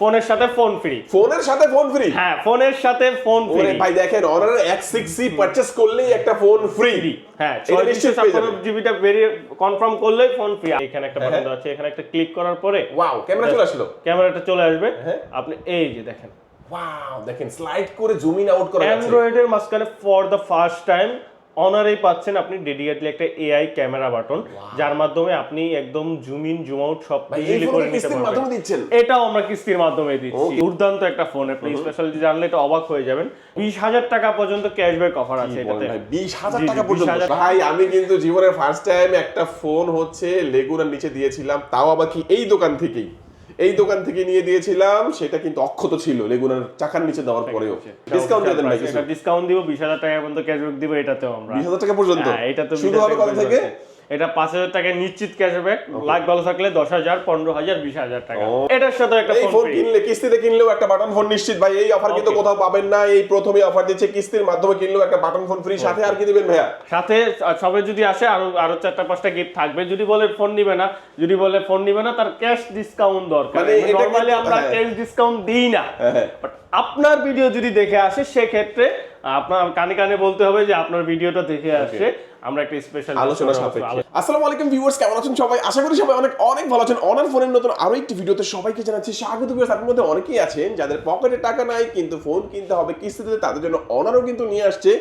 ফোনের সাথে phone free. ফোনের সাথে ফোন ফ্রি? হ্যাঁ, ফোনের সাথে ফোন ফ্রি। ওরে ভাই দেখেন, Honor X6C পারচেজ করলেই একটা ফোন ফ্রি। হ্যাঁ, 656GB বেরিয়ে কনফার্ম করলেই ফোন ফ্রি। এখানে একটা বাটন দেওয়া আছে, এখানে একটা ক্লিক করার পরে ওয়াও, ক্যামেরা চলে আসলো। ক্যামেরাটা চলে আসবে। আপনি এই যে দেখেন, ওয়াও দেখেন স্লাইড করে জুম ইন আউট করা যাচ্ছে। অ্যান্ড্রয়েডের মাঝখানে ফর দ্য ফার্স্ট টাইম অনারেই পাচ্ছেন আপনি ডেডিকেটলি একটা এআই ক্যামেরা বাটন, যার মাধ্যমে আপনি একদম জুম ইন জুম আউট সব ইজিলি করে নিতে পারবেন। এটাও আমরা কিস্তির মাধ্যমে দিচ্ছি। দুর্দান্ত একটা ফোন, আপনি স্পেশালি জানলে এটা অবাক হয়ে যাবেন। 20,000 টাকা পর্যন্ত ক্যাশব্যাক অফার আছে এটাতে। 20,000 টাকা পর্যন্ত? ভাই আমি কিন্তু জীবনের ফার্স্ট টাইম একটা ফোন হচ্ছে লেগুনার নিচে দিয়েছিলাম, তাও আবার কি এই দোকান থেকেই, এই দোকান থেকে নিয়ে দিয়েছিলাম। সেটা কিন্তু অক্ষত ছিল লেগুনার চাকার নিচে দেওয়ার পরেও। ডিসকাউন্ট দিয়ে দেন ভাই, এটা ডিসকাউন্ট দিব, 20,000 টাকা পর্যন্ত ক্যাশব্যাক দিব এটাতেও আমরা। 20,000 টাকা পর্যন্ত? হ্যাঁ, এটা তো শুরু হবে কত থেকে? এটা 5,000 টাকা নিশ্চিত ক্যাশব্যাক, লাখ ভালো থাকলে 10,000, 15,000, 20,000 টাকা। এটার সাথে একটা ফোন কিনলে, কিস্তিতে কিনলেও একটা বাটন ফোন নিশ্চিত ভাই। এই অফার কিন্তু কোথাও পাবেন না, এই প্রথমেই অফার দিচ্ছে। কিস্তির মাধ্যমে কিনলেও একটা বাটন ফোন ফ্রি, সাথে আর কি দিবেন ভাইয়া? সাথে সবে যদি আসে আরো 4-5টা গিফট থাকবে। যদি বলে ফোন নিবে না, যদি বলে ফোন নিবে না, তার ক্যাশ ডিসকাউন্ট দরকার। নরমালি আমরা ক্যাশ ডিসকাউন্ট দিই না, বাট আপনার ভিডিও যদি দেখে আসে সেক্ষেত্রে আপনার কানে কানে বলতে হবে যে আপনার ভিডিওটা দেখে আসে, আমরা একটা স্পেশাল আলোচনা সাপেক্ষে। আসসালামু আলাইকুম ভিউয়ার্স, কেমন আছেন সবাই? আশা করি সবাই অনেক অনেক ভালো আছেন। অনার ফোনের নতুন আরো একটি ভিডিওতে সবাইকে জানাচ্ছি স্বাগত। ভিউয়ার্স, আপনাদের মধ্যে অনেকেই আছেন যাদের পকেটে টাকা নাই কিন্তু ফোন কিনতে হবে কিস্তিতে, তাদের জন্য অনারও কিন্তু নিয়ে আসছে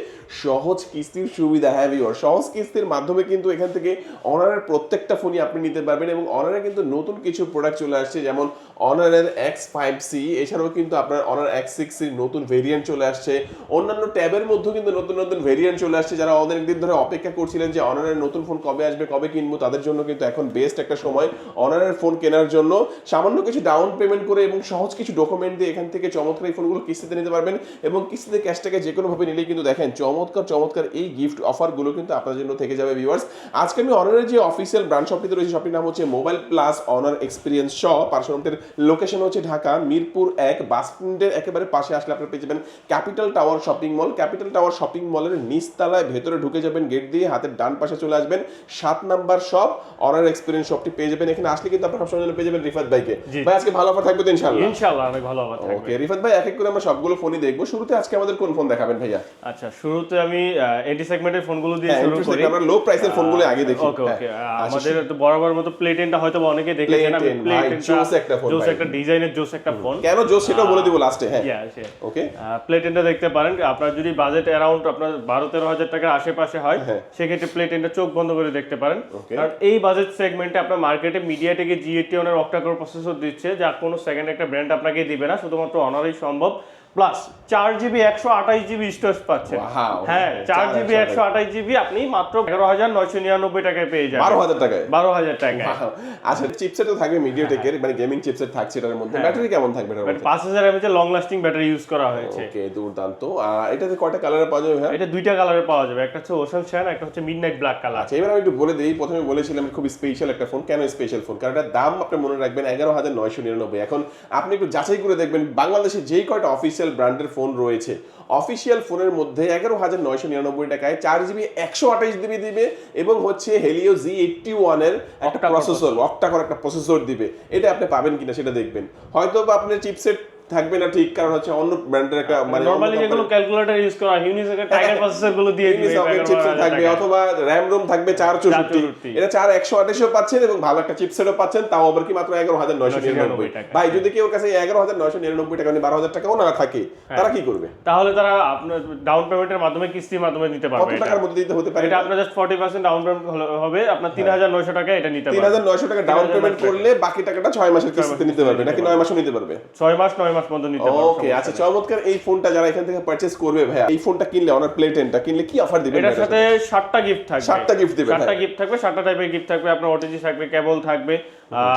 সহজ কিস্তির সুবিধা। হ্যাঁ ভিউয়ার্স, সহজ কিস্তির মাধ্যমে কিন্তু এখান থেকে অনারের প্রত্যেকটা ফোনই আপনি নিতে পারবেন। এবং অনারের কিন্তু নতুন কিছু প্রোডাক্ট চলে আসছে, যেমন অনারের X5C, এছাড়াও কিন্তু আপনার অনার X6C নতুন ভেরিয়েন্ট চলে আসছে। অন্যান্য ট্যাবের মধ্যেও কিন্তু নতুন নতুন ভেরিয়েন্ট চলে আসছে। যারা অনেকদিন ধরে অপেক্ষা করছিলেন যে অনারের নতুন ফোন কবে আসবে, কবে কিনবো, তাদের জন্য কিন্তু এখন বেস্ট একটা সময় অনারের ফোন কেনার জন্য। সামান্য কিছু ডাউন পেমেন্ট করে এবং সহজ কিছু ডকুমেন্ট দিয়ে এখান থেকে চমৎকার এই ফোনগুলো কিস্তিতে নিতে পারবেন। এবং কিস্তিতে ক্যাশটাকে যে কোনোভাবে নিলেই কিন্তু দেখেন চমৎকার চমৎকার এই গিফট অফারগুলো কিন্তু আপনার জন্য থেকে যাবে ভিউয়ার্স। আজকে আমি অনারের যে অফিসিয়াল ব্র্যান্ড শপটিতে রয়েছে, শপটির নাম হচ্ছে mobile plus Honor experience shop. আর শপটির লোকেশন হচ্ছে ঢাকা মিরপুর 1 বাস স্ট্যান্ডের একেবারে পাশে আসলে আপনারা পেয়ে যাবেন capital tower shopping mall. Capital tower shopping মলের নিচতলায় ভেতরে ঢুকে যাবেন গেট দিয়ে, হাতের ডান পাশে চলে আসবেন 7 নাম্বার শপ অনার এক্সপিরিয়েন্স শপটি পেয়ে যাবেন। এখানে আসলে কিন্তু আপনারা সবসময় পেয়ে যাবেন রিফাত ভাইকে। ভাই আজকে ভালো অফার থাকবে তো ইনশাআল্লাহ? ইনশাআল্লাহ অনেক ভালো অফার থাকবে। ওকে রিফাত ভাই, এক এক করে আমরা সবগুলো ফোনই দেখবো। শুরুতে আজকে আমাদের কোন ফোন দেখাবেন ভাইয়া? আচ্ছা, শুরুতে আমি এন্টি সেগমেন্টের ফোনগুলো দিয়ে শুরু করি। আমরা লো প্রাইসের ফোনগুলো আগে দেখি। ওকে ওকে, আমাদের তো বরাবর মতো প্লেটেনটা হয়তো অনেকে দেখেছেন। আমি প্লেটেনটা জোস একটা ফোন, জোস একটা ডিজাইনের জোস একটা ফোন। কেন জোস সেটাও বলে দিব লাস্টে। হ্যাঁ ওকে, প্লেটেনটা দেখতে পারেন। আপনার যদি বাজেট অ্যারাউন্ড আপনার 12-13 হাজার টাকার আশেপাশে হয়, সেক্ষেত্রে প্লেটেনটা চোখ বন্ধ করে দেখতে পারেন। কারণ এই বাজেট সেগমেন্টে আপনার মার্কেটে মিডিয়াটেকে G80 অনার অক্টা-কোর প্রসেসর দিচ্ছে, যা কোনো সেকেন্ড একটা ব্র্যান্ড আপনাকে দিবে না, শুধুমাত্র অনারই সম্ভব। প্লাস 4GB 128GB স্টোরেজ পাচ্ছেন। হ্যাঁ, 4GB 128GB আপনি মাত্র 11,999 টাকায় পেয়ে যাবেন। 12,000 টাকায়? 12,000 টাকায়। আচ্ছা, চিপসেটও থাকবে মিডিয়াটেকের, মানে গেমিং চিপসেট থাকছে এটার মধ্যে। ব্যাটারি কেমন থাকবে এটার মধ্যে? 5000 mAh এর লং লাস্টিং ব্যাটারি ইউজ করা হয়েছে। ওকে, দুর্দান্ত। এটাতে কয়টা কালারে পাওয়া যাবে ভাই? এটা দুইটা কালারে পাওয়া যাবে, একটা হচ্ছে ওশান শাইন, একটা হচ্ছে মিডনাইট ব্ল্যাক কালার। আচ্ছা, এবার আমি একটু বলে দেই। প্রথমে বলেছিলাম খুব স্পেশাল একটা ফোন। কেন স্পেশাল ফোন? কারণ এটার দাম আপনি মনে রাখবেন 11,999। এখন আপনি একটু যাচাই করে দেখবেন বাংলাদেশে যেই কয়টা অফিসিয়াল ব্র্যান্ডের ফোন রয়েছে, অফিসিয়াল ফোনের মধ্যে 11,999 টাকায় 4GB 128GB দিবে এবং হচ্ছে হেলিও Z81 এর একটা প্রসেসর, অক্টা-কোর একটা প্রসেসর দিবে। এটা আপনি পাবেন কিনা সেটা দেখবেন। হয়তো বা আপনার চিপসেট থাকবে না ঠিক, কারণ হচ্ছে অন্য ব্র্যান্ডের একটা, মানে নরমালি যেগুলো ক্যালকুলেটর ইউজ করা ইউনিসেকের টাইগার প্রসেসর গুলো দিয়ে দিবে, চিপসেট থাকবে, অথবা র‍্যাম রোম থাকবে 464। এটা 4/128 পাচ্ছেন এবং ভালো একটা চিপসেটও পাচ্ছেন, তাও আবার কি মাত্র 11,999 টাকা। ভাই যদি কেউ কাছে 11,999 টাকা মানে 12,000 টাকাও না থাকে, তারা কি করবে? তাহলে তারা আপনার ডাউন পেমেন্টের মাধ্যমে, কিস্তির মাধ্যমে নিতে পারবে। কত টাকার মধ্যে দিতে হতে পারে? এটা আপনার জাস্ট 40% ডাউন পেমেন্ট হবে, আপনার 3,900 টাকা এটা নিতে পারবে। 3,900 টাকা ডাউন পেমেন্ট করলে বাকি টাকাটা 6 মাসের কিস্তিতে নিতে পারবে নাকি 9 মাসও নিতে পারবে? 6 মাস 9 মাস পর্যন্ত নিতে পারবে। ওকে, আচ্ছা চমৎকার। এই ফোনটা যারা এখান থেকে পারচেজ করবে ভাই, এই ফোনটা কিনলে, অনার প্লেটেনটা কিনলে কি অফার দিবেন? এটার সাথে 7টা গিফট থাকবে। 7টা গিফট দিবেন? 7টা গিফট থাকবে, 7টা টাইপের গিফট থাকবে। আপনার ওটিজি থাকবে, কেবল থাকবে,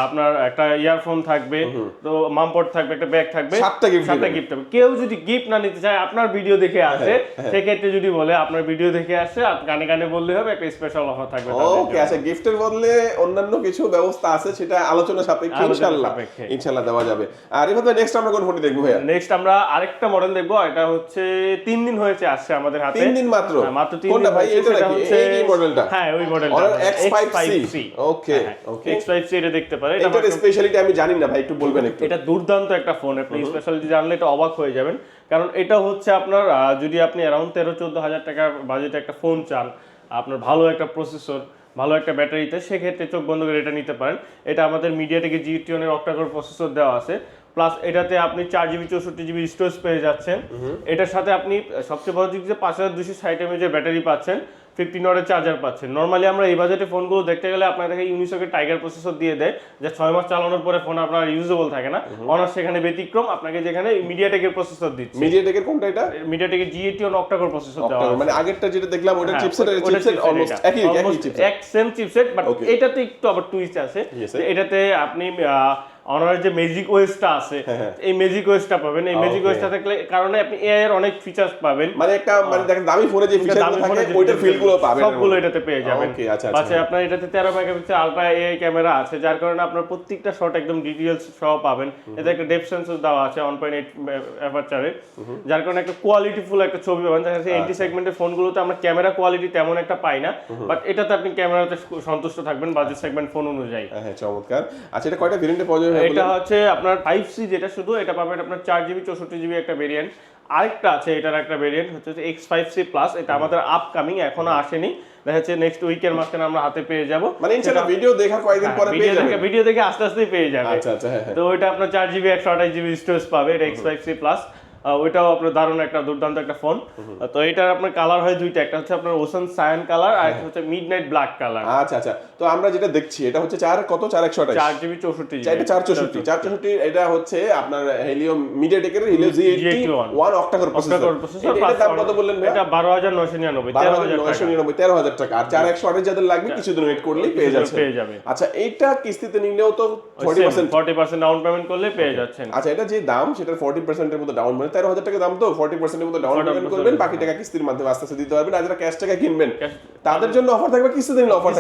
আপনার একটা ইয়ারফোন থাকবে, তো মামপট থাকবে, একটা ব্যাগ থাকবে। 7টা গিফট থাকবে। কেউ যদি গিফট না নিতে চায়, আপনার ভিডিও দেখে আসে, সেক্ষেত্রে যদি বলে আপনার ভিডিও দেখে আসে, গানে গানে বললে হবে, একটা স্পেশাল অফার থাকবে। ওকে, আচ্ছা গিফটের বদলে অন্যান্য কিছু ব্যবস্থা আছে, সেটা আলোচনা সাপেক্ষে ইনশাআল্লাহ দেওয়া যাবে। আর এভাবে নেক্সট আমরা কোন ফোনটি দেখব ভাইয়া? নেক্সট আমরা আরেকটা মডেল দেখবো। এটা হচ্ছে 3 দিন হয়েছে আসছে আমাদের হাতে। 3 দিন মাত্র? মাত্র 3 দিন। কোনটা ভাই? এটা নাকি এই মডেলটা? হ্যাঁ, ওই মডেলটা X5C। ওকে ওকে, X5C এটা দেখতে পারে। এটার স্পেশালিটি আমি জানি না ভাই, একটু বলবেন একটু। এটা দুর্দান্ত একটা ফোন, আপনি স্পেশালিটি জানলে এটা অবাক হয়ে যাবেন। কারণ এটা হচ্ছে আপনার যদি আপনি অ্যারাউন্ড 13-14 হাজার টাকার বাজেটে একটা ফোন চান, আপনার ভালো একটা প্রসেসর, ভালো একটা ব্যাটারিতে, সেক্ষেত্রে চোখ বন্ধ করে এটা নিতে পারেন। এটা আমাদের মিডিয়াটেকের GT1 এর অক্টা-কোর প্রসেসর দেওয়া আছে, প্লাস এটাতে আপনি 4GB 64GB স্টোরেজ পেয়ে যাচ্ছেন। এটার সাথে আপনি সবচেয়ে বড় দিক যে 5260 mAh এর ব্যাটারি পাচ্ছেন, 15 ওয়াটের চার্জার পাচ্ছেন। নরমালি আমরা এই বাজেটে ফোনগুলো দেখতে গেলে আপনাদেরকে ইউনিসকের টাইগার প্রসেসর দিয়ে দেয়, যে 6 মাস চালানোর পরে ফোন আপনার ইউজেবল থাকে না। অনার সেখানে ব্যতিক্রম, আপনাকে যেখানে মিডিয়াটেকের প্রসেসর দিচ্ছে। মিডিয়াটেকের কোনটা এটা? মিডিয়াটেকের GT1 অক্টা-কোর প্রসেসর দেওয়া আছে। মানে আগেরটা যেটা দেখলাম ওটা চিপসেট অলমোস্ট একই চিপসেট, এক সেম চিপসেট, বাট এটাতে একটু আবার টুইস্ট আছে। এটাতে আপনি অনারের যে ম্যাজিক ওয়েসটা আছে, এই ম্যাজিক ওয়েসটা পাবেন। এই ম্যাজিক ওয়েসটা থাকলে কারণে আপনি এআই এর অনেক ফিচারস পাবেন। মানে একটা মানে দেখেন দামি ফোনে যে ফিচারগুলো থাকে ওইটার ফিলগুলো পাবেন, সবগুলো এটাতে পেয়ে যাবেন। ওকে, আচ্ছা আচ্ছা, আপনার এটাতে 13 মেগাপিক্সেল আলট্রা এআই ক্যামেরা আছে, যার কারণে আপনার প্রত্যেকটা শট একদম ডিটেইলস সহ পাবেন। এতে একটা ডেপথ সেন্সর দেওয়া আছে 1.8 অ্যাপারচারে, যার কারণে একটা কোয়ালিটিফুল একটা ছবি পাবেন। দেখা যাচ্ছে এন্টি সেগমেন্টের ফোনগুলোতে আমরা ক্যামেরা কোয়ালিটি তেমন একটা পাই না, বাট এটাতে আপনি ক্যামেরাতে সন্তুষ্ট থাকবেন বাজেট সেগমেন্ট ফোন অনুযায়ী। হ্যাঁ, চমৎকার। আচ্ছা, এটা কয়টা ভেরিয়েন্টে পাওয়া যাবে? এটা হচ্ছে আপনার 5C, যেটা শুধু এটা পাবেন আপনার 4GB 64GB একটা ভেরিয়েন্ট। আরেকটা আছে, এটার একটা ভেরিয়েন্ট হচ্ছে X5C প্লাস, এটা আমাদের আপকামিং, এখনো আসেনি, দেখা যাচ্ছে নেক্সট উইকের মাঝখানে আমরা হাতে পেয়ে যাব। মানে ইনশাআল্লাহ ভিডিও দেখার কয়েকদিন পরে পেয়ে যাবেন। ভিডিও দেখে আস্তে আস্তে পেয়ে যাবে। আচ্ছা আচ্ছা, হ্যাঁ। তো ওইটা আপনার 4GB 128GB স্টোরেজ পাবে, এটা X5C প্লাস। ওইটাও আপনার দারুণ একটা দুর্দান্ত একটা ফোন। তো এটার আপনার কালার হয় দুইটা, একটা হচ্ছে আপনার ওশান সায়ান কালার, আর একটা হচ্ছে মিডনাইট ব্ল্যাক কালার। আচ্ছা আচ্ছা, তো আমরা যেটা দেখছি এটা হচ্ছে 4GB 64GB, এটা 464 এটা হচ্ছে আপনার হেলিও মিডিয়াটেকের হেলিও GT1 অক্টা-কোর প্রসেসর। এটার দাম কত বললেন ভাই? এটা 12999, 12999 টাকা। আর 4128 যাদের লাগবে কিছুদিন ওয়েট করলেই পেয়ে যাবে। আচ্ছা, এইটা কিস্তিতে নিলেও তো 40% ডাউন পেমেন্ট করলে পেয়ে যাচ্ছেন। আচ্ছা, এটা যে দাম সেটার 40% এর মতো ডাউন, মানে 13,000 টাকা দাম, তো 40% এর মতো ডাউন পেমেন্ট করবেন, বাকি টাকা কিস্তির মাধ্যমে আস্তে আস্তে দিতে পারবেন। আর যারা ক্যাশ টাকা কিনবেন তাদের জন্য অফার থাকবে, কিস্তিতে নিলে অফার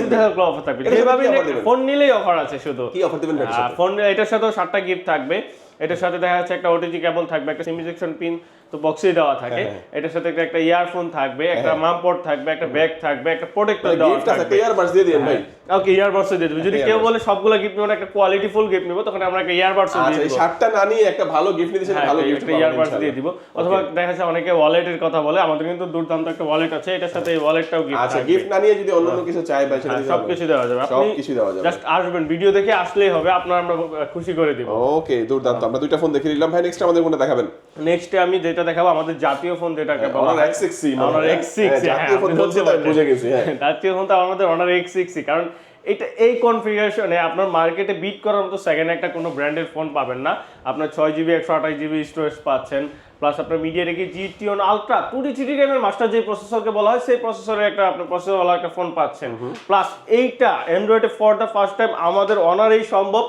থাকবে। যেভাবে ফোন নিলেই অফার আছে। শুধু কি অফার দিবেন? ফোন এটার সাথেও 7টা গিফট থাকবে। এটার সাথে দেখা যাচ্ছে একটা ওটিজি কেবল থাকবে, একটা সিম ইজেকশন পিন তো বক্সেই দেওয়া থাকে। এটার সাথে একটা ইয়ারফোন থাকবে, একটা মাম পোর্ট থাকবে, একটা ব্যাগ থাকবে, একটা প্রোটেক্টর দেওয়া থাকবে। ইয়ারবাডস দিয়ে দিন ভাই। ওকে, ইয়ারবাডস দিয়ে দেব। যদি কেউ বলে সবগুলা গিফট নিব না, একটা কোয়ালিটি ফুল গিফট নিব, তখন আমরা একটা ইয়ারবাডস দিয়ে দেব। আচ্ছা, এই 7টা না নিয়ে একটা ভালো গিফট নিতে সেটা ভালো গিফট একটা ইয়ারবাডস দিয়ে দিব। অথবা দেখা যাচ্ছে অনেকে ওয়ালেটের কথা বলে, আমাদের কিন্তু দুর্দান্ত একটা ওয়ালেট আছে, এটার সাথে এই ওয়ালেটটাও গিফট আছে। আচ্ছা, গিফট না নিয়ে যদি অন্য কিছু চাই ভাই সেটা সবকিছু দেওয়া যাবে। আপনি সবকিছু দেওয়া যাবে, জাস্ট আসবেন, ভিডিও দেখে আসলেই হবে, আপনারা আমরা খুশি করে দিব। ওকে, দুর্দান্ত। আমরা দুইটা ফোন দেখে নিলাম ভাই, নেক্সট আমাদের কোনটা দেখাবেন? নেক্সটে আমি যেটা দেখাবো আমাদের জাতীয় ফোন, যেটাকে বলা হয় X6C। Honor X6, জাতীয় ফোন বলতে বুঝে গেছি। জাতীয় ফোন তো আমাদের Honor X6, কারণ এটা এই কনফিগারেশনে আপনার মার্কেটে বিট করার মতো সেকেন্ড একটা কোনো ব্র্যান্ডের ফোন পাবেন না। আপনার 6GB 128GB স্টোরেজ পাচ্ছেন, প্লাস আপনার মিডিয়াটেকের GT1 আলট্রা 2D র্যামের মাস্টার যে প্রসেসরকে বলা হয়, সেই প্রসেসরের একটা আপনার প্রসেসরওয়ালা একটা ফোন পাচ্ছেন। প্লাস এইটা অ্যান্ড্রয়েডে ফর দ্য ফার্স্ট টাইম আমাদের অনারেই সম্ভব।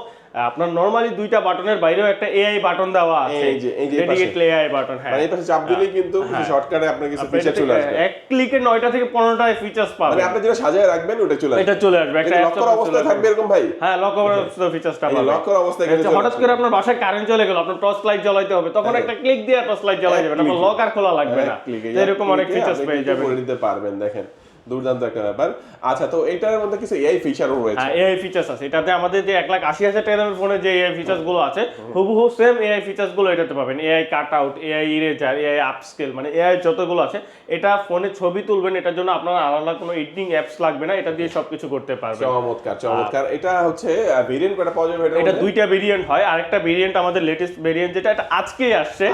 আপনার নরমালি দুইটা বাটনের বাইরেও একটা এআই বাটন দেওয়া আছে, ডেডিকেটেড এআই বাটন। হ্যাঁ, মানে এই পাশে চাপ দিলেই কিন্তু শর্টকাটে আপনার কিছু ফিচার চলে আসবে। এক ক্লিকে 9টা থেকে 15টা ফিচারস পাবেন। মানে আপনি যেটা সাজায় রাখবেন ওটা চলে আসবে। এটা চলে আসবে, একটা লক করা অবস্থায় থাকবে এরকম ভাই। হ্যাঁ, লক করা অবস্থায় ফিচারসটা পাবেন। লক করা অবস্থায় গেলে হঠাৎ করে আপনার বাসায় কারেন্ট চলে গেল, আপনার টর্চ লাইট জ্বালাইতে হবে, তখন একটা ক্লিক দিয়ে টর্চ লাইট জ্বালাই যাবেন, আপনার লক আর খোলা লাগবে না। এরকম অনেক ফিচারস পেয়ে যাবেন, করে নিতে পারবেন। দেখেন, দুর্দান্ত একটা ব্যাপার। আচ্ছা, তো এটার মধ্যে কিছু এআই ফিচারও রয়েছে। হ্যাঁ, এআই ফিচারস আছে এটাতে। আমাদের যে 1,80,000 টাকার ফোনে যে এআই ফিচারস গুলো আছে, হুবহু সেম এআই ফিচারস গুলো এটাতে পাবেন। AI cut out, AI eraser, AI upscale, মানে এআই যতগুলো আছে, এটা ফোনে ছবি তুলবেন, এটার জন্য আপনার আলাদা কোনো এডিটিং অ্যাপস লাগবে না, এটা দিয়ে সবকিছু করতে পারবেন। চমৎকার চমৎকার। এটা হচ্ছে ভেরিয়েন্ট কয়টা পাওয়া যাবে? এটা দুইটা ভেরিয়েন্ট হয়। আরেকটা ভেরিয়েন্ট আমাদের লেটেস্ট ভেরিয়েন্ট, যেটা এটা আজকেই আসছে।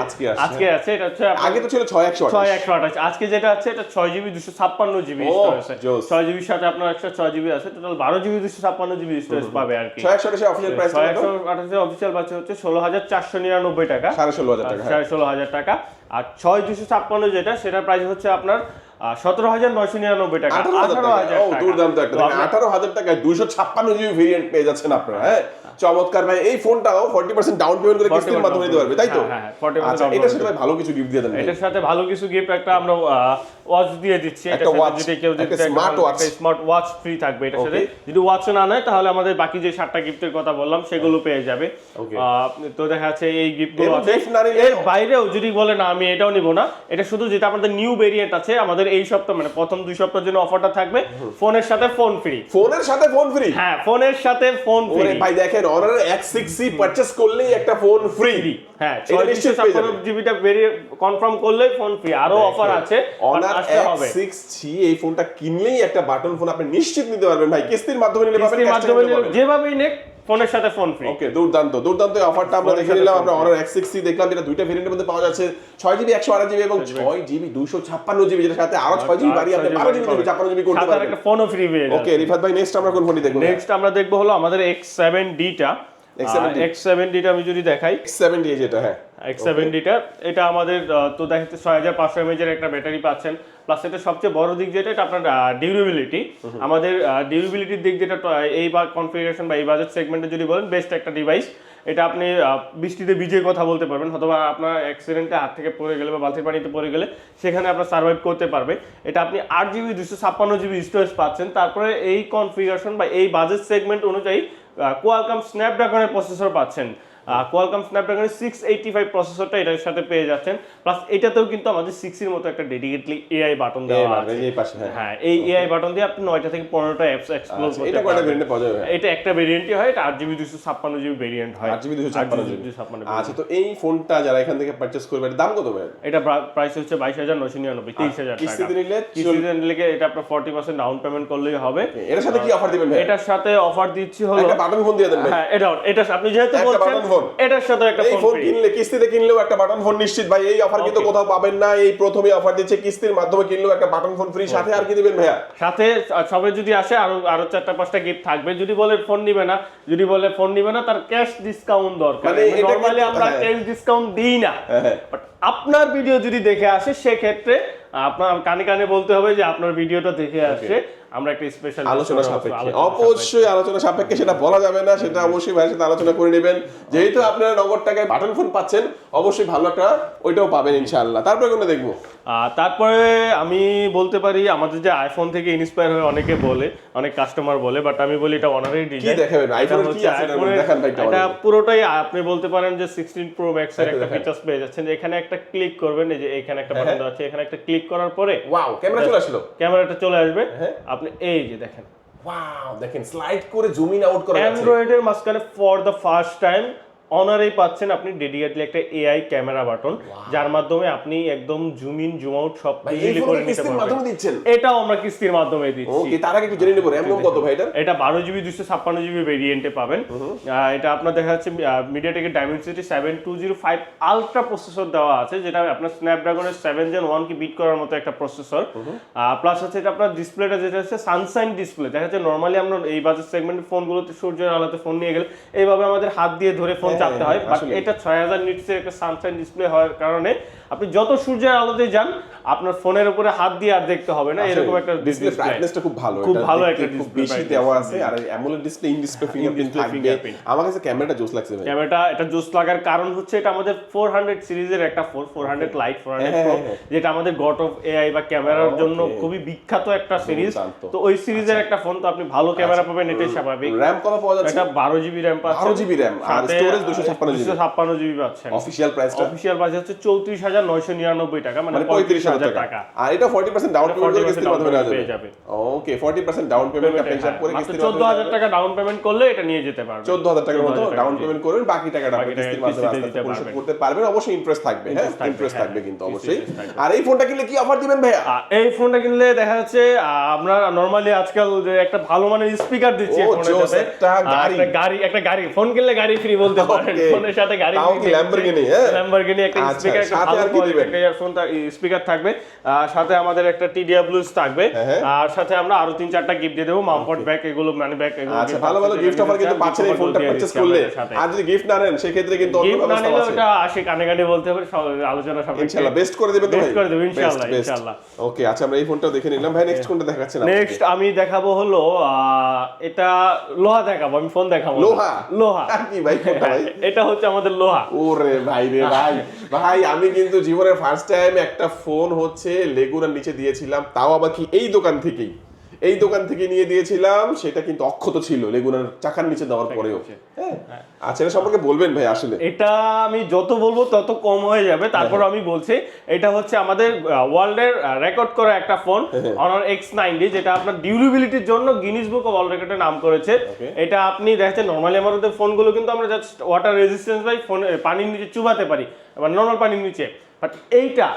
আজকে আছে, এটা হচ্ছে আগে তো ছিল 6128। আজকে যেটা আছে এটা 6GB 256GB স্টোরেজ আছে। 6GB সাথে আপনার একটা 6GB আছে, টোটাল 12GB 256GB স্টোরেজ পাবে আর কি। 6128 অফিশিয়াল প্রাইস, 6128 অফিশিয়াল প্রাইস হচ্ছে 16,499 টাকা, 16,500 টাকা, 16,500 টাকা। আর 6256 যেটা, সেটার প্রাইস হচ্ছে আপনার 17,999 টাকা, 18,000 টাকা। ও দুর্দান্ত একটা, 18,000 টাকায় 256GB ভেরিয়েন্ট পেয়ে যাচ্ছেন আপনারা। হ্যাঁ, চমৎকার ভাই, এই ফোনটাও 40% ডাউন পেমেন্ট করে কিস্তির মাধ্যমে নিতে পারবে, তাই তো? হ্যাঁ 40% আচ্ছা, এটার সাথে ভাই ভালো কিছু গিফট দিয়ে দেন। এটার সাথে ভালো কিছু গিফট একটা আমরা ওয়াচ দিয়ে দিচ্ছি। একটা ওয়াচ, যদি কেউ একটা স্মার্ট ওয়াচ, একটা স্মার্ট ওয়াচ ফ্রি থাকবে এটার সাথে। যদি ওয়াচ না নেয় তাহলে আমাদের বাকি যে 7টা গিফটের কথা বললাম সেগুলো পেয়ে যাবে। তো দেখা যাচ্ছে এই গিফটগুলো আছে। এর বাইরেও যদি বলে না আমি এটাও নিব না, এটা শুধু যেটা আমাদের নিউ ভেরিয়েন্ট আছে আমাদের এই সপ্তাহ মানে প্রথম 2 সপ্তাহের জন্য অফারটা থাকবে ফোনের সাথে ফোন ফ্রি। ফোনের সাথে ফোন ফ্রি? হ্যাঁ, ফোনের সাথে ফোন ফ্রি। ওরে ভাই দেখেন, Honor X6C পারচেজ করলেই একটা ফোন ফ্রি। হ্যাঁ, 656 জিবিটা বেরিয়ে কনফার্ম করলে ফোন ফ্রি। আরো অফার আছে। Honor X6C এই ফোনটা কিনলেই একটা বাটন ফোন আপনি নিশ্চিত নিতে পারবেন ভাই। কিস্তির মাধ্যমে নিলে পাবেন, কিস্তির মাধ্যমে নিলে যেভাবেই নেক ফোনের সাথে ফোন ফ্রি। ওকে, দুর্দান্ত দুর্দান্ত এই অফারটা আমরা দেখে নিলাম। আমরা Honor X6C দেখলাম, যেটা দুইটা ভেরিয়েন্টের মধ্যে পাওয়া যাচ্ছে, 6GB 128GB এবং 6GB 256GB, যেটার সাথে আরো 6GB বাড়িয়ে আপনি 12GB 256GB করতে পারবেন। একটা ফোনও ফ্রি পেয়ে যাবেন। ওকে রিফাত ভাই, নেক্সট আমরা কোন ফোনটি দেখব? নেক্সট আমরা দেখব হলো আমাদের X7D টা। X7D টা আমি যদি দেখাই, X7D যেটা, হ্যাঁ X7D টা এটা আমাদের তো দেখাচ্ছে 6500 mAh এর একটা ব্যাটারি পাচ্ছেন। প্লাস এটা সবচেয়ে বড় দিক যেটা, এটা আপনার ডিউরেবিলিটি। আমাদের ডিউরেবিলিটির দিক যেটা এই কনফিগারেশন বা এই বাজেট সেগমেন্টে যদি বলেন বেস্ট একটা ডিভাইস। এটা আপনি বৃষ্টিতে ভিজে কথা বলতে পারবেন, অথবা আপনার অ্যাক্সিডেন্টে হাত থেকে পড়ে গেলে বা বালতির পানিতে পড়ে গেলে সেখানে আপনার সার্ভাইভ করতে পারবে। এটা আপনি 8GB 256GB স্টোরেজ পাচ্ছেন। তারপরে এই কনফিগারেশন বা এই বাজেট সেগমেন্ট অনুযায়ী কোয়ালকম স্ন্যাপড্রাগনের প্রসেসর পাচ্ছেন। কোয়ালকম স্ন্যাপড্রাগনের 685 প্রসেসরটা এটার সাথে পেয়ে যাচ্ছেন। প্লাস এটাতেও কিন্তু আমাদের 6 এর মতো একটা ডেডিকেটলি এআই বাটন দেওয়া আছে। হ্যাঁ, এই এআই বাটন দিয়ে আপনি 9টা থেকে 15টা অ্যাপস এক্সপ্লোর করতে পারবেন। এটা কয়টা ভেরিয়েন্টে পাওয়া যাবে? এটা একটা ভেরিয়েন্টই হয়, এটা 8GB 256GB ভেরিয়েন্ট হয়। 8GB 256GB। আচ্ছা, তো এই ফোনটা যারা এখান থেকে পারচেজ করবে এর দাম কত ভাই? এটা প্রাইস হচ্ছে 22999, 23000 টাকা। কিস্তিতে নিলে এটা আপনার 40% ডাউন পেমেন্ট করলেই হবে। এর সাথে কি অফার দিবেন ভাই? এটার সাথে অফার দিচ্ছি হলো একটা বাটন ফোন দিয়ে দেন ভাই। হ্যাঁ, এটা আপনি যেহেতু বলছেন এটার সাথে একটা ফোন কিনলে, কিস্তিতে কিনলেও একটা বাটন ফোন নিশ্চিত ভাই। এই অফার কিন্তু কোথাও পাবেন না, এই প্রথমেই অফার দিচ্ছে। কিস্তির মাধ্যমে কিনলেও একটা বাটন ফোন ফ্রি, সাথে আর কি দিবেন ভাইয়া? সাথে সবে যদি আসে আরো 4টা-5টা গিফট থাকবে। যদি বলে ফোন নিবে না তার ক্যাশ ডিসকাউন্ট দরকার। মানে নরমালি আমরা ক্যাশ ডিসকাউন্ট দিই না, বাট আপনার ভিডিও যদি দেখে আসে সেক্ষেত্রে আপনার কানে কানে বলতে হবে যে আপনার ভিডিওটা দেখে আসছে, আমরা একটা স্পেশাল আলোচনা সাপেক্ষে, অবশ্যই আলোচনা সাপেক্ষে, সেটা বলা যাবে না, সেটা অবশ্যই ভাইয়ের সাথে আলোচনা করে নেবেন। যেহেতু আপনারা নগদ টাকায় বাটন ফোন পাচ্ছেন, অবশ্যই ভালো একটা ওইটাও পাবেন ইনশাআল্লাহ। তারপরে কোনটা দেখবো? তারপরে আমি বলতে পারি আমাদের যে আইফোন থেকে ইন্সপায়ার হয়ে অনেকে বলে, অনেক কাস্টমার বলে, বাট আমি বলি এটা অনারের ডিজাইন। কি দেখাবেন আইফোনের কি আছে এর মধ্যে? দেখান ভাই। এটা পুরোটাই আপনি বলতে পারেন যে 16 প্রো ম্যাক্স এর একটা ফিচারস পেয়ে যাচ্ছেন। যে এখানে একটা ক্লিক করবেন, এই যে এখানে একটা বাটন দেওয়া আছে, এখানে একটা ক্লিক করার পরে ওয়াও, ক্যামেরা চলে আসলো। ক্যামেরাটা চলে আসবে। আপনি এই যে দেখেন, ওয়াও, দেখেন স্লাইড করে জুম ইন আউট করা যাচ্ছে। অ্যান্ড্রয়েডের মাঝখানে ফর দ্য ফার্স্ট টাইম অনারেই পাচ্ছেন আপনি ডেডিকেটলি একটা এআই ক্যামেরা বাটন, যার মাধ্যমে আপনি একদম জুম ইন জুম আউট সব ইজিলি করে নিতে পারবেন। এটাও আমরা কিস্তির মাধ্যমে দিচ্ছি। ওকে, তার আগে একটু জেনে নেব র‍্যাম কত ভাই এটা? এটা 12GB 256GB ভেরিয়েন্টে পাবেন। এটা আপনার দেখা যাচ্ছে মিডিয়াটেকের ডাইমেনসিটি 7205 আলট্রা প্রসেসর দেওয়া আছে, যেটা আপনার স্ন্যাপড্রাগনের 7 Gen 1 কে বিট করার মতো একটা প্রসেসর। প্লাস হচ্ছে এটা আপনার ডিসপ্লেটা যেটা হচ্ছে সানশাইন ডিসপ্লে। দেখা যাচ্ছে নরমালি আমরা এই বাজেট সেগমেন্টের ফোনগুলোতে সূর্যের আলোতে ফোন নিয়ে গেলে এইভাবে আমাদের হাত দিয়ে ধরে ফোন চাপতে হয়, বাট এটা 6000 নিটসের একটা সানশাইন ডিসপ্লে হওয়ার কারণে আপনি যত সূর্যের আলোতে যান আপনার ফোনের উপরে হাত দিয়ে আর দেখতে হবে না। এরকম একটা ডিসপ্লে ব্রাইটনেসটা খুব ভালো, খুব ভালো একটা ডিসপ্লে বেশি দেওয়া আছে। আর AMOLED display, in display fingerprint থাকবে। আমার কাছে ক্যামেরাটা জোস লাগছে ভাই। ক্যামেরাটা এটা জোস লাগার কারণ হচ্ছে এটা আমাদের 400 সিরিজের একটা ফোন, 400 লাইট, 400 প্রো, যেটা আমাদের গড অফ এআই বা ক্যামেরার জন্য খুবই বিখ্যাত একটা সিরিজ। তো ওই সিরিজের একটা ফোন, তো আপনি ভালো ক্যামেরা পাবেন, এটাই স্বাভাবিক। র‍্যাম কত পাওয়া যাচ্ছে? এটা 12GB র‍্যাম পাচ্ছেন। 12GB র‍্যাম আর স্টোরেজ 256GB পাচ্ছেন। অফিশিয়াল প্রাইস হচ্ছে 34999 টাকা, মানে 35000 টাকা। আর এটা 40% ডাউন পেমেন্ট করে কিস্তির মাধ্যমে নেওয়া যাবে। ওকে, 40% ডাউন পেমেন্ট আপনি হিসাব করে কিস্তির মাধ্যমে 14000 টাকা ডাউন পেমেন্ট করলে এটা নিয়ে যেতে পারবেন। 14000 টাকার মতো ডাউন পেমেন্ট করবেন, বাকি টাকাটা আপনি কিস্তির মাধ্যমে আস্তে পরিশোধ করতে পারবেন। অবশ্যই ইন্টারেস্ট থাকবে, হ্যাঁ ইন্টারেস্ট থাকবে কিন্তু অবশ্যই। আর এই ফোনটা কিনলে কি অফার দিবেন ভাইয়া? এই ফোনটা কিনলে দেখা যাচ্ছে আমরা নরমালি আজকাল যে একটা ভালো মানের স্পিকার দিচ্ছি এই ফোনের সাথে, একটা গাড়ি ফোন কিনলে গাড়ি ফ্রি বলতে পারেন ফোনের সাথে গাড়ি তাও কি ল্যাম্বরগিনি ল্যাম্বরগিনি একটা আচ্ছা, স্পিকার একটা সাথে ভালো আর কি কোয়ালিটির দিবেন? একটা ইয়ারফোন স্পিকার থাকবে সাথে আমাদের একটা TDWs থাকবে আর সাথে আমরা আরো 3-4টা গিফট দিয়ে দেব মাউন্ট ব্যাগ এগুলো মানে ব্যাগ এগুলো আচ্ছা ভালো ভালো গিফট অফার কিন্তু পাচ্ছেন এই ফোনটা পারচেজ করলে আর যদি গিফট না নেন সেই ক্ষেত্রে কিন্তু অন্য গিফট না ব্যবস্থা নিলে আছে ওটা আসে কানে কানে বলতে হবে আলোচনা সাপেক্ষে ইনশাআল্লাহ বেস্ট করে দিবেন তো ভাই বেস্ট করে দেব ইনশাআল্লাহ Best. ইনশাআল্লাহ ওকে আচ্ছা আমরা এই ফোনটাও দেখে নিলাম ভাই নেক্সট কোনটা দেখাচ্ছেন আপনি নেক্সট আমি দেখাবো হলো এটা লোহা দেখাবো আমি ফোন দেখাবো না। লোহা লোহা আর কি ভাই কোনটা ভাই এটা হচ্ছে আমাদের লোহা ওরে ভাই রে ভাই ভাই আমি কিন্তু জীবনের ফার্স্ট টাইম একটা ফোন হচ্ছে লেগুনার নিচে দিয়েছিলাম তাও আবার কি এই দোকান থেকে নিয়ে দিয়েছিলাম সেটা কিন্তু অক্ষত ছিল লেগুনার চাকার নিচে দেওয়ার পরেও হ্যাঁ আচ্ছা এটা সম্পর্কে বলবেন ভাই আসলে এটা আমি যত বলবো তত কম হয়ে যাবে তারপর আমি বলছি এটা হচ্ছে আমাদের ওয়ার্ল্ডের রেকর্ড করা একটা ফোন Honor X90 যেটা আপনার ডিউরেবিলিটির জন্য গিনিস বুক অফ ওয়ার্ল্ড রেকর্ডে নাম করেছে এটা আপনি দেখেন নরমালি আমাদের ফোনগুলো কিন্তু আমরা just water resistance by phone পানির নিচে চুবাতে পারি মানে নরমাল পানির নিচে বাট এইটা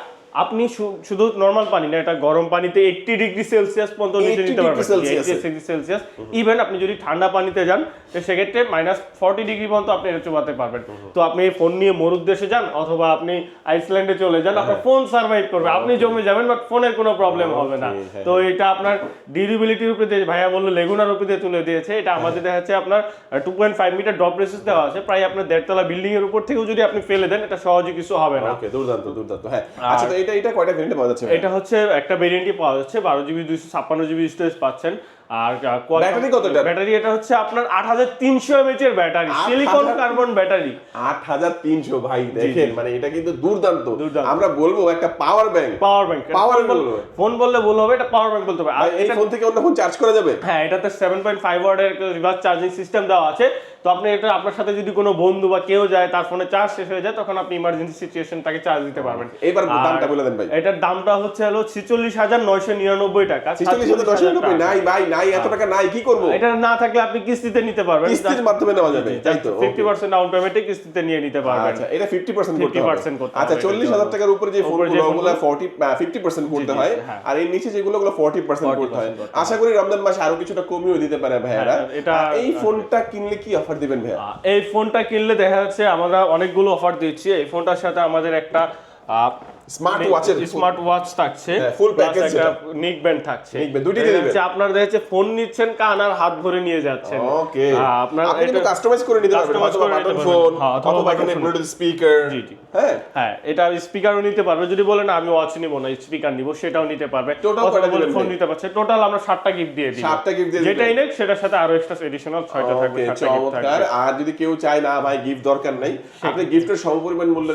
আপনি শুধু নরমাল পানি না এটা গরম পানিতে 80 ডিগ্রি সেলসিয়াস পর্যন্ত নিচে নিতে পারবেন 80 ডিগ্রি সেলসিয়াস ইভেন আপনি যদি ঠান্ডা পানিতে যান তো সেক্ষেত্রে -40 ডিগ্রি পর্যন্ত আপনি এটা চুবাতে পারবেন তো আপনি এই ফোন নিয়ে মরুর দেশে যান অথবা আপনি আইসল্যান্ডে চলে যান আপনার ফোন সার্ভাইভ করবে আপনি জমে যাবেন বাট ফোনের কোনো প্রবলেম হবে না তো এটা আপনার ডিউরেবিলিটির উপরে দিয়ে ভাইয়া বললো লেগুনার উপরে দিয়ে তুলে দিয়েছে এটা আমাদের দেখা যাচ্ছে আপনার 2.5 মিটার ড্রপ রেসিস দেওয়া আছে প্রায় আপনার 1.5 তলা বিল্ডিং এর উপর থেকেও যদি আপনি ফেলে দেন এটা সহজে কিছু হবে না ওকে দুর্দান্ত হ্যাঁ আচ্ছা তো এটা কয়টা ভেরিয়েন্টে পাওয়া যাচ্ছে এটা হচ্ছে একটা ভেরিয়েন্টই পাওয়া যাচ্ছে 12GB 256GB স্টোরেজ পাচ্ছেন আর ব্যাটারি কত এটা ব্যাটারি এটা হচ্ছে আপনার 8300 mAh এর ব্যাটারি সিলিকন কার্বন ব্যাটারি 8300 ভাই দেখেন মানে এটা কিন্তু দুর্দান্ত আমরা বলবো একটা পাওয়ার ব্যাংক ফোন বললে ভুল হবে এটা পাওয়ার ব্যাংক বলতে হবে আর এই ফোন থেকে অন্য ফোন চার্জ করা যাবে হ্যাঁ এটাতে 7.5 ওয়াটের একটা রিভার্স চার্জিং সিস্টেম দেওয়া আছে তো আপনি এটা আপনার সাথে যদি কোনো বন্ধু বা কেউ যায় তার ফোনে চার্জ শেষ হয়ে যায় তখন আপনি ইমার্জেন্সি সিচুয়েশন তাকে চার্জ দিতে পারবেন এবার দামটা বলে দেন ভাই এটার দামটা হচ্ছে হলো 46999 টাকা 46999 নাই ভাই নাই এত টাকা নাই কি করব এটা না থাকলে আপনি কিস্তিতে নিতে পারবেন কিস্তির মাধ্যমে নেওয়া যাবে তাই তো 50% ডাউন পেমেন্টে কিস্তিতে নিয়ে নিতে পারবেন আচ্ছা এটা 50% করতে হবে আচ্ছা 40000 টাকার উপরে যে ফোনগুলো ওগুলো 50% করতে হয় আর এর নিচে যেগুলো 40% করতে হয় আশা করি রমজান মাসে আরো কিছুটা কমিয়ে দিতে পারে ভাইয়ারা এই ফোনটা কিনলে কি অফার দিবেন ভাইয়া এই ফোনটা কিনলে দেখা যাচ্ছে আমরা অনেকগুলো অফার দিচ্ছি এই ফোনটার সাথে আমাদের একটা স্মার্ট ওয়াচ থাকছে ফুল প্যাকেজ একটা নেক ব্যান্ড থাকছে দুটি দিয়ে দিবেন আপনার দেখছে ফোন নিচ্ছেন কান আর হাত ভরে নিয়ে যাচ্ছেন ওকে আপনার আপনি কিন্তু কাস্টমাইজ করে নিতে পারবেন অথবা বাটন ফোন অথবা এখানে ব্লুটুথ স্পিকার জি হ্যাঁ এটা স্পিকারও নিতে পারবে যদি বলেন আমি ওয়াচ নিব না স্পিকার নিব সেটাও নিতে পারবে টোটাল কয়টা দিবেন ফোন নিতে পারছে টোটাল আমরা 7টা গিফট দিয়ে দিই 7টা গিফট দিয়ে যেটাই নেক সেটার সাথে আরো এক্সট্রা এডিশনাল 6টা থাকবে চমৎকার আর যদি কেউ চায় না ভাই গিফট দরকার নাই আপনি গিফটের সমপরিমাণ মূল্য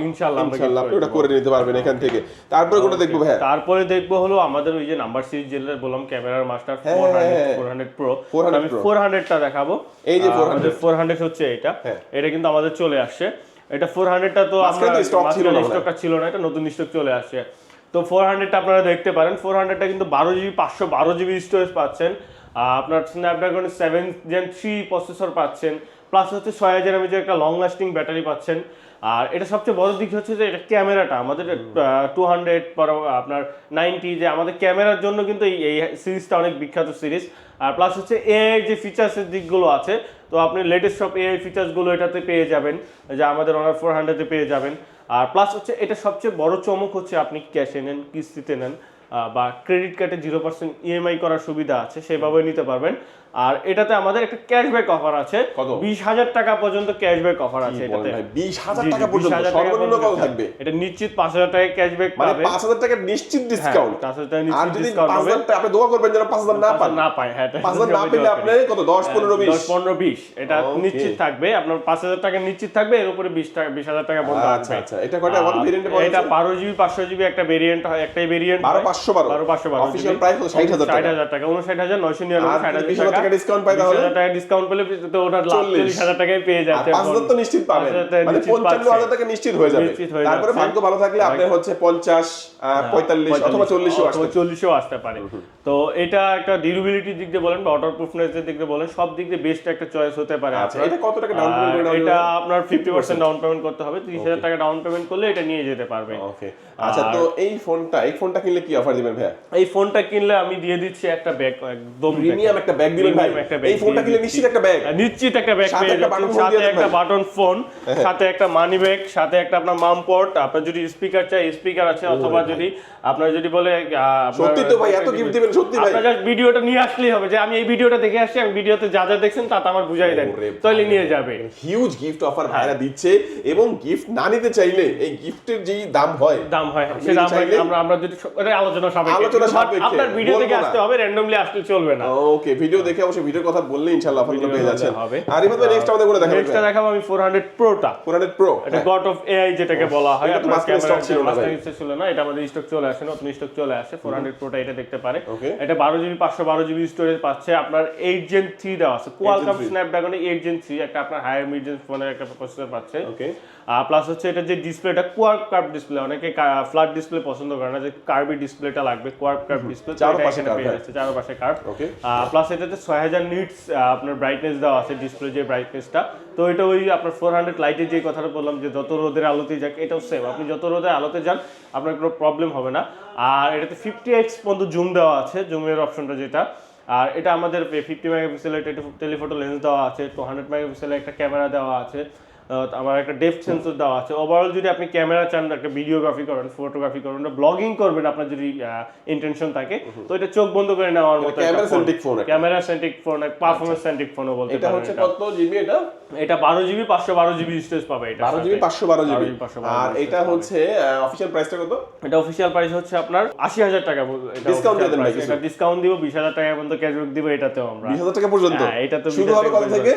ইনশাআল্লাহ আপনি ওটা করে নিতে পারবেন এখান থেকে তারপরে কোনটা দেখবো ভাই তারপরে দেখবো হলো আমাদের ওই যে নাম্বার সিরিজ যেটা বললাম ক্যামেরার মাস্টার 400 প্রো আমি 400টা দেখাবো এই যে 400 হচ্ছে এটা কিন্তু আমাদের চলে আসছে এটা 400টা তো স্টকটা ছিল না এটা নতুন স্টক চলে আসছে তো 400টা আপনারা দেখতে পারেন 400টা কিন্তু 12GB 512GB স্টোরেজ পাচ্ছেন আপনার স্ন্যাপড্রাগন 7 Gen 3 প্রসেসর পাচ্ছেন প্লাস হচ্ছে 6000 mAh একটা লং লাস্টিং ব্যাটারি পাচ্ছেন আর এটা সবচেয়ে বড় দিক হচ্ছে যে এটা ক্যামেরাটা আমাদের 200 পর আপনার 90 যে আমাদের ক্যামেরার জন্য কিন্তু এই সিরিজটা অনেক বিখ্যাত সিরিজ আর প্লাস হচ্ছে এআই যে ফিচার্সের দিকগুলো আছে তো আপনি লেটেস্ট সব এআই ফিচার্সগুলো এটাতে পেয়ে যাবেন যে আমাদের Honor 400 পেয়ে যাবেন আর প্লাস হচ্ছে এটা সবচেয়ে বড় চমক হচ্ছে আপনি ক্যাশে নেন কিস্তিতে নেন বা ক্রেডিট কার্ডে 0% ইএমআই করার সুবিধা আছে সেভাবে নিতে পারবেন আর এটাতে আমাদের একটা ক্যাশব্যাক অফার আছে 20000 টাকা পর্যন্ত ক্যাশব্যাক অফার আছে এটাতে 20000 টাকা পর্যন্ত সর্বনিম্ন কত থাকবে এটা নিশ্চিত 5000 টাকা ক্যাশব্যাক পাবে মানে 5000 টাকা নিশ্চিত ডিসকাউন্ট 5000 টাকা আর নিশ্চিত যদি ডিসকাউন্ট হবে 5000 টাকা আপনি দোয়া করবেন যেন 5000 না পায় হ্যাঁ 5000 না পেলে আপনি কত 10 15 20 10 15 20 এটা নিশ্চিত থাকবে আপনার 5000 টাকা নিশ্চিত থাকবে এর উপরে 20000 টাকা বন্ধ আছে আচ্ছা এটা কয়টা কত ভেরিয়েন্টে পাওয়া এটা 12GB 500GB একটা ভেরিয়েন্ট হয় একটাই ভেরিয়েন্ট 12512 অফিশিয়াল প্রাইস 60000 টাকা 59999 20000 টাকা ডিসকাউন্ট পাই তাহলে 20000 টাকা ডিসকাউন্ট পেলে তো ওটা 40000 টাকায় পেয়ে যাচ্ছে 5000 তো নিশ্চিত পাবেন মানে 55000 টাকা নিশ্চিত হয়ে যাবে তারপরে ভাগ্য ভালো থাকলে আপনি হচ্ছে 50 45 অথবা 40ও আসতে পারে তো এটা একটা ডিউরেবিলিটির দিক দিয়ে বলেন বা ওয়াটারপ্রুফনেসের দিক দিয়ে বলেন সব দিক দিয়ে বেস্ট একটা চয়েস হতে পারে আচ্ছা এটা কত টাকা ডাউন পেমেন্ট করতে হবে এটা আপনার 50% ডাউন পেমেন্ট করতে হবে 30000 টাকা ডাউন পেমেন্ট করলে এটা নিয়ে যেতে পারবে ওকে আচ্ছা তো এই ফোনটা কিনলে কি অফার দিবেন ভাইয়া এই ফোনটা কিনলে আমি দিয়ে দিচ্ছি একটা ব্যাগ একদম প্রিমিয়াম একটা ব্যাগ দিবেন প্রিমিয়াম একটা ব্যাগ, এই ফোনটা কিনলে নিশ্চিত একটা ব্যাগ, নিশ্চিত একটা ব্যাগ পেয়ে যাচ্ছেন, সাথে একটা বাটন ফোন, সাথে একটা মানি ব্যাগ, সাথে একটা আপনার মাম পোর্ট, আপনার যদি স্পিকার চাই স্পিকার আছে, অথবা যদি আপনার যদি বলে সত্যি তো ভাই এত গিফট দিবেন সত্যি ভাই, আপনারা জাস্ট ভিডিওটা নিয়ে আসলেই হবে যে আমি এই ভিডিওটা দেখে আসছি, আমি ভিডিওতে যা যা দেখছেন তা আমার বুঝাই দেন, তাহলে নিয়ে যাবে। হিউজ গিফট অফার ভাইরা দিচ্ছে, এবং গিফট না নিতে চাইলে এই গিফটের যেই দাম হয় সে দাম আমরা যদি আলোচনা সাপেক্ষে আপনার ভিডিও দেখে আসতে হবে, র্যান্ডমলি আসলে চলবে না। ওকে, ভিডিও দেখে অবশ্যই ভিডিওর কথা বললে ইনশাআল্লাহ অফারগুলো পেয়ে যাচ্ছেন। আর এভাবে নেক্সট আমাদের করে দেখাবো, নেক্সটটা দেখাবো আমি 400 প্রোটা, 400 প্রো, এটা গড অফ এআই যেটাকে বলা হয়। এটা মাস্টার স্টক ছিল না ভাই, ছিল না, এটা আমাদের স্টক চলে আসে, নতুন স্টক চলে আসে। 400 প্রোটা এটা দেখতে পারে, এটা 12GB 512GB স্টোরেজ পাচ্ছে, আপনার 8 Gen 3 দেওয়া আছে, কোয়ালকম স্ন্যাপড্রাগন 8 Gen 3 একটা আপনার হায়ার মিড রেঞ্জ ফোনের একটা প্রসেসর পাচ্ছে। ওকে, প্লাস হচ্ছে এটা যে ডিসপ্লেটা কোয়ার্ক কার্ভ ডিসপ্লে, অনেকে ফ্ল্যাট ডিসপ্লে পছন্দ করে না, যে কার্ভি ডিসপ্লেটা লাগবে, কোয়ার্ক কার্ভ ডিসপ্লে, চারপাশে কার্ভ। প্লাস এটাতে 6000 নিটস আপনার ব্রাইটনেস দেওয়া আছে, ডিসপ্লে যে ব্রাইটনেসটা। তো এটা ওই আপনার 400 লাইটের যে কথাটা বললাম, যে যত রোদের আলোতে যাক, এটাও সেম, আপনি যত রোদের আলোতে যান আপনার কোনো প্রবলেম হবে না। আর এটাতে 50x পর্যন্ত জুম দেওয়া আছে, জুমের অপশনটা যেটা। আর এটা আমাদের 50 মেগাপিক্সেলের টেলিফোটো লেন্স দেওয়া আছে, 200 মেগাপিক্সেলের একটা ক্যামেরা দেওয়া আছে, আমার একটা ডেপথ সেন্সর দেওয়া আছে। ওভারঅল যদি আপনি ক্যামেরা চান, একটা ভিডিওগ্রাফি করেন, ফটোগ্রাফি করেন, ব্লগিং করবেন, আপনার যদি ইন্টেনশন থাকে, তো এটা চোখ বন্ধ করে নেওয়ার মতো camera centric phone, performance centric ফোনও বলতে পারেন। এটা হচ্ছে কত জিবি? এটা 12GB 512GB স্টোরেজ পাবে, এটা 12GB 512GB। আর এটা হচ্ছে অফিশিয়াল প্রাইসটা কত? এটা অফিশিয়াল প্রাইস হচ্ছে আপনার 80000 টাকা। এটা ডিসকাউন্ট দিয়ে দেন ভাই, এটা ডিসকাউন্ট দিব, 20000 টাকা পর্যন্ত ক্যাশব্যাক দিব এটাতেও আমরা। 20000 টাকা পর্যন্ত? হ্যাঁ, এটা তো শুরু হবে কত থেকে?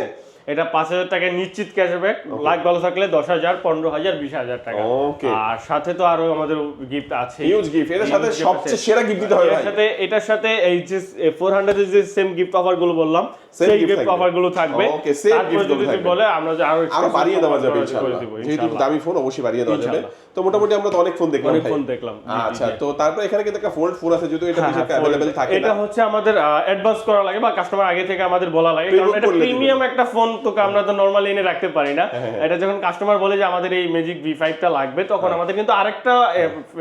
এটা 5000 টাকা নিশ্চিত ক্যাশব্যাক, লাখ ভালো থাকলে 10000, 15000, 20000 টাকা। ওকে, আর সাথে তো আরো আমাদের গিফট আছে, হিউজ গিফট। এর সাথে সবচেয়ে সেরা গিফট দিতে হবে ভাই। এটার সাথে এই যে 400 এর যে সেম গিফট অফার গুলো বললাম, সেই গিফট অফার গুলো থাকবে। ওকে, সেম গিফট যদি বলে আমরা আরো বাড়িয়ে দেওয়া যাবে ইনশাআল্লাহ, যেহেতু দামি ফোন অবশ্যই বাড়িয়ে দেওয়া যাবে। তো মোটামুটি আমরা তো অনেক ফোন দেখলাম। আচ্ছা, তো তারপর এখানে কিন্তু একটা ফোল্ড ফোন আছে, যেহেতু এটা বেশি अवेलेबल থাকে না, এটা হচ্ছে আমাদের অ্যাডভান্স করা লাগে বা কাস্টমার আগে থেকে আমাদের বলা লাগে, কারণ এটা প্রিমিয়াম একটা ফোন, তো আমরা তো নরমালি এনে রাখতে পারি না। এটা যখন কাস্টমার বলে যে আমাদের এই ম্যাজিক V5 টা লাগবে, তখন আমাদের কিন্তু আরেকটা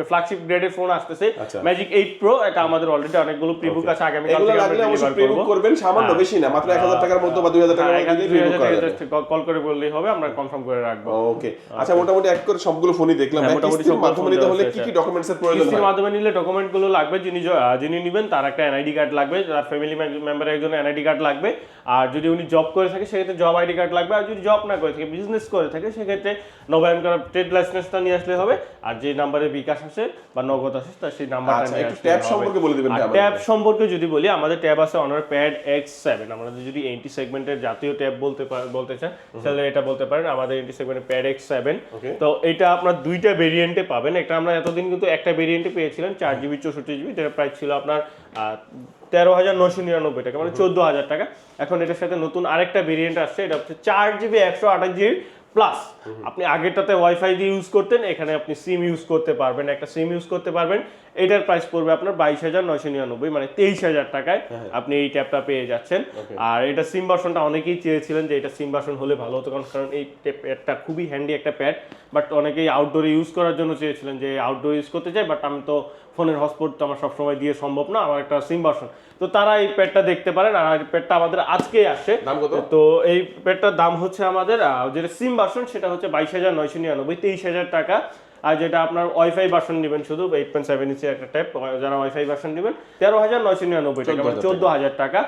ফ্ল্যাগশিপ গ্রেডের ফোন আসতেছে, ম্যাজিক 8 প্রো। এটা আমাদের অলরেডি অনেকগুলো প্রিবুক আছে, আগামী কাল থেকে আমরা ডেলিভার করব। করবেন সামান্য বেশি না, মাত্র 1000 টাকার মধ্যে বা 2000 টাকার মধ্যে প্রিবুক করা যাবে। কল করে বললেই হবে, আমরা কনফার্ম করে রাখবো। ওকে, আচ্ছা, মোটামুটি এক করে সবগুলো ফোনই দেখলাম। মোটামুটি সব মাধ্যমে নিতে হলে কি কি ডকুমেন্টসের প্রয়োজন হয়? এর মাধ্যমে নিলে ডকুমেন্টগুলো লাগবে, যিনি নেবেন তার একটা এনআইডি কার্ড লাগবে, তার ফ্যামিলি মেম্বারের একজন এনআইডি কার্ড লাগবে। আর যদি উনি জব করে থাকে সেক্ষেত্রে জব আইডি কার্ড লাগবে। আর যদি জব না করে থাকে, বিজনেস করে থাকে, সেক্ষেত্রে নবায়ন করা ট্রেড লাইসেন্সটা নিয়ে আসলে হবে। আর যে নাম্বারে বিকাশ আছে বা নগদ আছে, তার সেই নাম্বারটা নিয়ে আসলে হবে। ট্যাব সম্পর্কে বলে দিবেন। ট্যাব সম্পর্কে যদি বলি, আমাদের ট্যাব আছে অনার প্যাড X7। আমাদের যদি এন্টি সেগমেন্টের জাতীয় ট্যাব বলতে চান, তাহলে এটা বলতে পারেন, আমাদের এন্টি সেগমেন্টের প্যাড X7। তো এটা আপনার দুইটা ভেরিয়েন্টে পাবেন। একটা আমরা এতদিন কিন্তু একটা ভেরিয়েন্টে পেয়েছিলেন 4GB 64GB, যেটা প্রাইস ছিল আপনার 13,999 টাকা, মানে 14,000 টাকা। এখন এটার সাথে নতুন আরেকটা ভেরিয়েন্ট আসছে, এটা হচ্ছে 4GB 128GB প্লাস। আপনি আগেরটাতে ওয়াইফাই দিয়ে ইউজ করতেন, এখানে আপনি সিম ইউজ করতে পারবেন, একটা সিম ইউজ করতে পারবেন। এটার প্রাইস পড়বে আপনার 22,999, মানে 23,000 টাকায় আপনি এই ট্যাবটা পেয়ে যাচ্ছেন। আর এটা সিম ভার্সনটা অনেকেই চেয়েছিলেন যে এটা সিম ভার্সন হলে ভালো হতো, কারণ এই প্যাডটা খুবই হ্যান্ডি একটা প্যাড। বাট অনেকেই আউটডোরে ইউজ করার জন্য চেয়েছিলেন যে আউটডোর ইউজ করতে চাই, বাট আমি তো ফোনের হটস্পট তো আমার সবসময় দিয়ে সম্ভব না, আমার একটা সিম ভার্সন। তো তারা এই প্যাডটা দেখতে পারেন। আর এই প্যাডটা আমাদের আজকেই আসছে। তো এই প্যাডটার দাম হচ্ছে আমাদের যেটা সিম ভার্সন, সেটা হচ্ছে 22,999, 23,000 টাকা। আর যেটা আপনার ওয়াইফাই ভার্সন নেবেন, শুধু 8.7 ইঞ্চি একটা ট্যাব, যারা ওয়াইফাই ভার্সন নেবেন 13,999 টাকা, মানে 14,000 টাকা।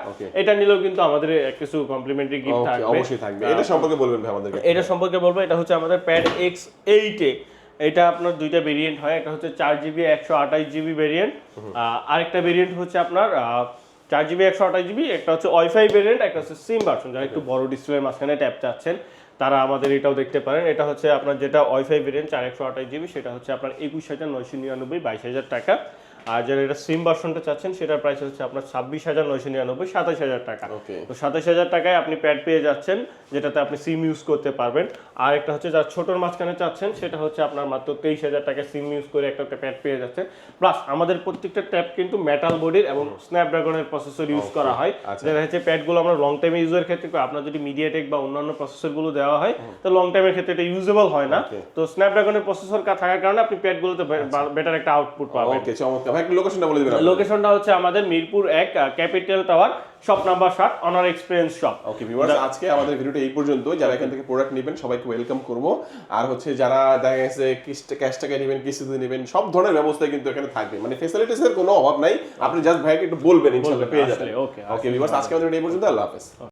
এটা নিলেও কিন্তু আমাদের কিছু কমপ্লিমেন্টারি গিফট থাকবে, অবশ্যই থাকবে। এটা সম্পর্কে বলবেন ভাই আমাদেরকে। এটা সম্পর্কে বলবো, এটা হচ্ছে আমাদের প্যাড X8 এ। এটা আপনার দুইটা ভেরিয়েন্ট হয়, একটা হচ্ছে 4GB 128GB ভেরিয়েন্ট, আরেকটা ভেরিয়েন্ট হচ্ছে আপনার 4GB 128GB, একটা হচ্ছে ওয়াইফাই ভেরিয়েন্ট, একটা হচ্ছে সিম ভার্সন। যারা একটু বড় ডিসপ্লের মাঝখানে ট্যাব চাচ্ছেন, তারা আমাদের এটাও দেখতে পারেন। এটা হচ্ছে আপনার যেটা ওয়াইফাই ভেরিয়েন্ট 4/128GB, সেটা হচ্ছে আপনার 21,999, 22,000 টাকা। আর যারা এটা সিম ভার্সনটা চাচ্ছেন, সেটার প্রাইস হচ্ছে আপনার 26,999, 27,000 টাকা। তো 27,000 টাকায় আপনি প্যাড পেয়ে যাচ্ছেন, যেটাতে আপনি সিম ইউজ করতে পারবেন। আর একটা হচ্ছে যারা ছোটোর মাঝখানে চাচ্ছেন, সেটা হচ্ছে আপনার মাত্র 23,000 টাকায় সিম ইউজ করে একটা প্যাড পেয়ে যাচ্ছেন। প্লাস আমাদের প্রত্যেকটা ট্যাব কিন্তু মেটাল বডির এবং স্ন্যাপড্রাগনের প্রসেসর ইউজ করা হয়। যেটা হচ্ছে প্যাডগুলো আমরা লং টাইম ইউজের ক্ষেত্রে, আপনার যদি মিডিয়াটেক বা অন্যান্য প্রসেসরগুলো দেওয়া হয়, তো লং টাইমের ক্ষেত্রে এটা ইউজেবল হয় না। তো স্ন্যাপড্রাগনের প্রসেসর থাকার কারণে আপনি প্যাডগুলোতে বেটার একটা আউটপুট পাবেন। ওকে, চমৎকার। ভাই একটু লোকেশনটা বলে দিবেন লোকেশনটা হচ্ছে আমাদের Mirpur 1 capital tower shop number 7 honour experience shop. Okay viewers, আজকে আমাদের ভিডিওটা এই পর্যন্ত। যারা এখান থেকে প্রোডাক্ট নেবেন সবাইকে ওয়েলকাম করব। আর হচ্ছে যারা দেখা গেছে ক্যাশ টাকা নেবেন, কিস্তিতে নেবেন, সব ধরনের ব্যবস্থা কিন্তু এখানে থাকবে, মানে ফ্যাসিলিটিসের কোনো অভাব নাই। আপনি জাস্ট ভাইকে একটু বলবেন, ইনশাআল্লাহ পেয়ে যাবেন। ওকে ওকে ভিউয়ার্স, আজকে আমাদের ভিডিও এই পর্যন্ত। আল্লাহ হাফেজ।